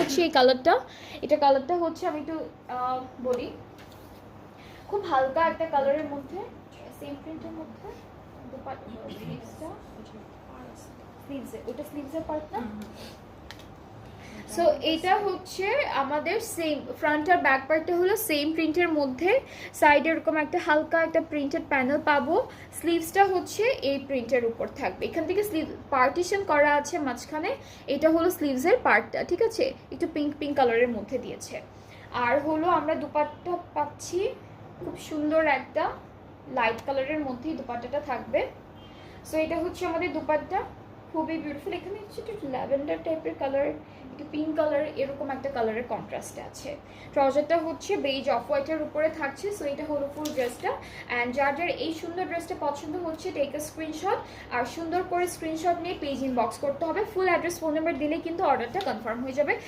হচ্ছে এই কালারটা, এটা কালারটা হচ্ছে আমি একটু বলি, খুব হালকা একটা কালারের মধ্যে, সেম প্রিন্টের মধ্যে স্লিভসটা, স্লিভসে ওটা স্লিভসের পার্ট না। সো এইটা হচ্ছে আমাদের সেম, ফ্রন্ট আর ব্যাক পার্টটা হলো সেম প্রিন্টের মধ্যে, সাইডে এরকম একটা হালকা একটা প্রিন্টেড প্যানেল পাবো, স্লিভসটা হচ্ছে এই প্রিন্টের উপর থাকবে, এখান থেকে স্লিভ পার্টিশন করা আছে মাঝখানে, এটা হলো স্লিভসের পার্টটা, ঠিক আছে, একটু পিঙ্ক পিঙ্ক কালারের মধ্যে দিয়েছে। আর হলো আমরা দুপাট্টা পাচ্ছি খুব সুন্দর একটা লাইট কালারের মধ্যেই দুপাট্টাটা থাকবে। সো এটা হচ্ছে আমাদের দুপাট্টা, খুবই বিউটিফুল, এখানে হচ্ছে একটু ল্যাভেন্ডার টাইপের কালার, একটু পিঙ্ক কালার, এরকম একটা কালারের কন্ট্রাস্ট আছে। ট্রাউজারটা হচ্ছে বেজ অফ হোয়াইটের উপরে থাকছে। সো এটা হলো ফুল ড্রেসটা। অ্যান্ড যার যার এই সুন্দর ড্রেসটা পছন্দ হচ্ছে টেক আ স্ক্রিনশট, আর সুন্দর করে স্ক্রিনশট নিয়ে পেজ ইনবক্স করতে হবে, ফুল অ্যাড্রেস ফোন নাম্বার দিলে কিন্তু অর্ডারটা কনফার্ম হয়ে যাবে।